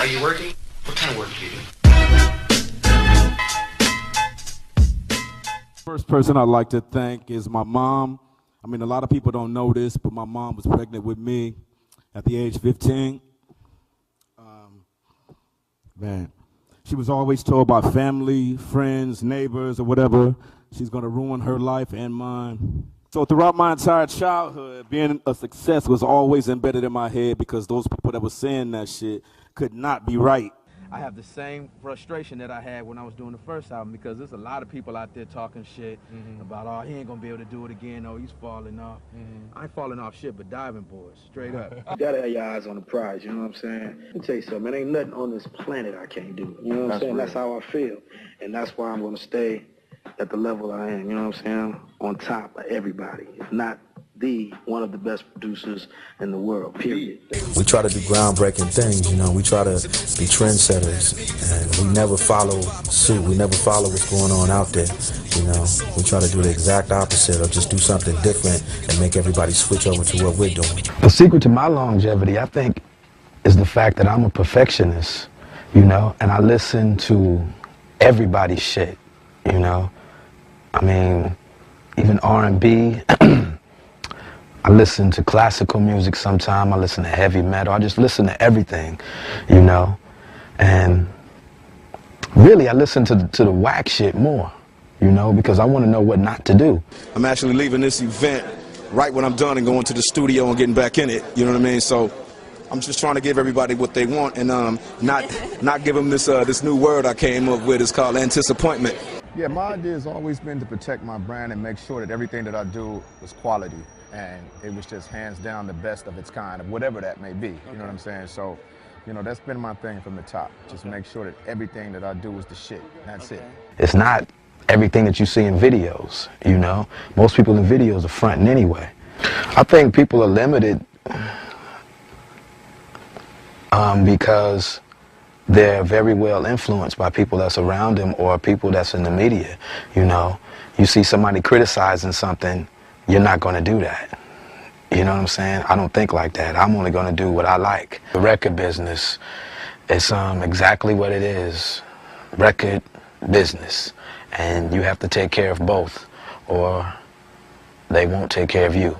Are you working? What kind of work do you do? First person I'd like to thank is my mom. I mean, a lot of people don't know this, but my mom was pregnant with me at the age 15. Man, she was always told by family, friends, neighbors, or whatever, she's going to ruin her life and mine. So throughout my entire childhood, being a success was always embedded in my head because those people that were saying that shit could not be right. I have the same frustration that I had when I was doing the first album, because there's a lot of people out there talking shit about, oh, he ain't gonna be able to do it again, oh, he's falling off. I ain't falling off shit, but diving boards, straight up. You gotta have your eyes on the prize, you know what I'm saying? Let me tell you something, there ain't nothing on this planet I can't do, you know what I'm saying? That's how I feel, and that's why I'm gonna stay at the level I am, you know what I'm saying? On top of everybody, if not one of the best producers in the world, period. We try to do groundbreaking things, you know, we try to be trendsetters, and we never follow suit, we never follow what's going on out there, you know. We try to do the exact opposite, or just do something different and make everybody switch over to what we're doing. The secret to my longevity, I think, is the fact that I'm a perfectionist, you know, and I listen to everybody's shit, you know. I mean, even R&B, I listen to classical music sometime, I listen to heavy metal, I just listen to everything, you know, and really I listen to the whack shit more, you know, because I want to know what not to do. I'm actually leaving this event right when I'm done and going to the studio and getting back in it, you know what I mean? So I'm just trying to give everybody what they want, and not give them this new word I came up with. It's called anticipantment. Yeah, my idea has always been to protect my brand and make sure that everything that I do was quality. And it was just hands down the best of its kind, of whatever that may be, you know what I'm saying? So, you know, that's been my thing from the top. Just make sure that everything that I do is the shit. That's it. It's not everything that you see in videos, you know? Most people in videos are fronting anyway. I think people are limited because they're very well influenced by people that's around them or people that's in the media, you know? You see somebody criticizing something, you're not going to do that. You know what I'm saying? I don't think like that. I'm only going to do what I like. The record business is exactly what it is. Record business. And you have to take care of both, or they won't take care of you.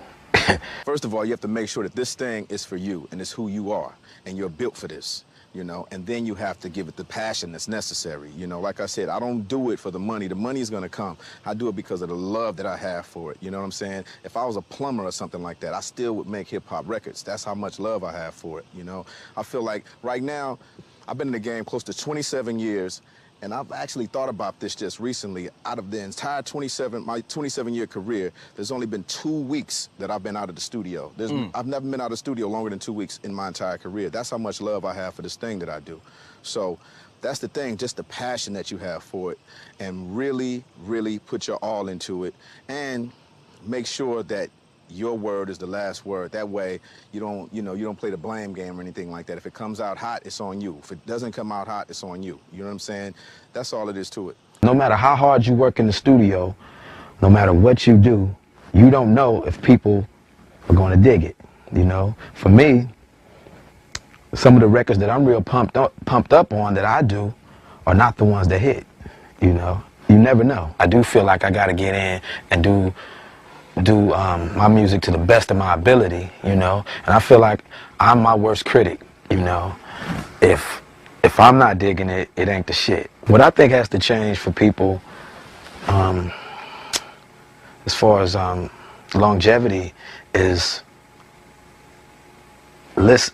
First of all, you have to make sure that this thing is for you, and it's who you are, and you're built for this. You know, and then you have to give it the passion that's necessary. You know, like I said, I don't do it for the money. The money is going to come. I do it because of the love that I have for it. You know what I'm saying? If I was a plumber or something like that, I still would make hip-hop records. That's how much love I have for it, you know? I feel like right now, I've been in the game close to 27 years, and I've actually thought about this just recently. Out of the entire my 27-year career, there's only been 2 weeks that I've been out of the studio. I've never been out of the studio longer than 2 weeks in my entire career. That's how much love I have for this thing that I do. So that's the thing, just the passion that you have for it, and really, really put your all into it, and make sure that your word is the last word. That way, you don't play the blame game or anything like that. If it comes out hot, it's on you. If it doesn't come out hot, it's on you. You know what I'm saying? That's all it is to it. No matter how hard you work in the studio, no matter what you do, you don't know if people are going to dig it, you know? For me, some of the records that I'm real pumped up on that I do are not the ones that hit, you know? You never know. I do feel like I got to get in and do my music to the best of my ability, you know, and I feel like I'm my worst critic, you know. If I'm not digging it, it ain't the shit. What I think has to change for people, as far as longevity, is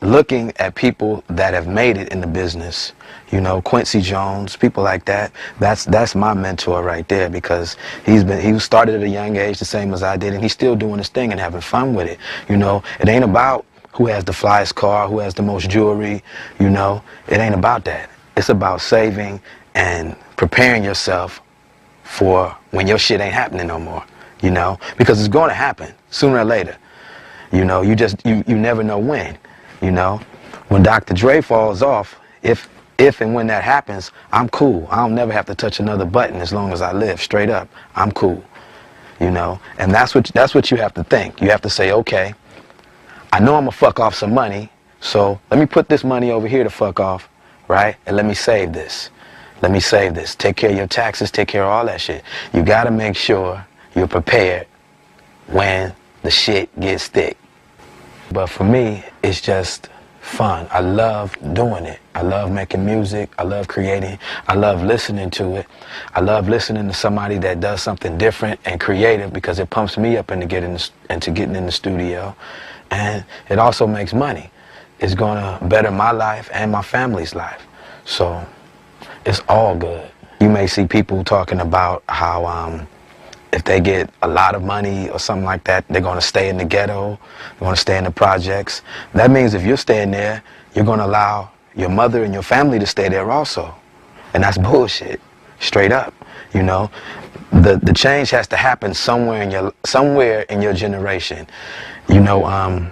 looking at people that have made it in the business, you know, Quincy Jones, people like that. That's my mentor right there, because he started at a young age the same as I did, and he's still doing his thing and having fun with it. You know, it ain't about who has the flyest car, who has the most jewelry, you know. It ain't about that. It's about saving and preparing yourself for when your shit ain't happening no more, you know, because it's going to happen sooner or later. You know, you never know when, you know. When Dr. Dre falls off, if and when that happens, I'm cool. I'll never have to touch another button as long as I live, straight up. I'm cool, you know. And that's what you have to think. You have to say, okay, I know I'm gonna fuck off some money, so let me put this money over here to fuck off right? And let me save this. Let me save this. Take care of your taxes, take care of all that shit. You gotta make sure you're prepared when the shit gets thick. But for me, it's just fun. I love doing it. I love making music. I love creating. I love listening to it. I love listening to somebody that does something different and creative because it pumps me up into getting in the studio. And it also makes money. It's gonna better my life and my family's life. So it's all good. You may see people talking about how if they get a lot of money or something like that, they're going to stay in the ghetto, they're going to stay in the projects. That means if you're staying there, you're going to allow your mother and your family to stay there also. And that's bullshit, straight up, you know. The change has to happen somewhere in your generation. You know,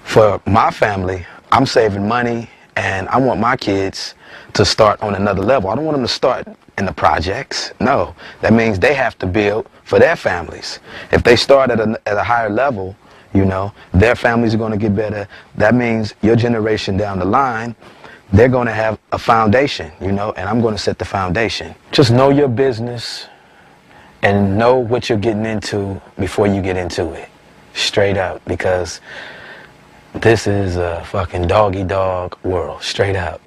for my family, I'm saving money and I want my kids to start on another level. I don't want them to start in the projects. No, that means they have to build for their families. If they start at a higher level, you know, their families are going to get better. That means your generation down the line, they're going to have a foundation, you know, and I'm going to set the foundation. Just know your business and know what you're getting into before you get into it. Straight up, because this is a fucking dog-eat-dog world, straight up.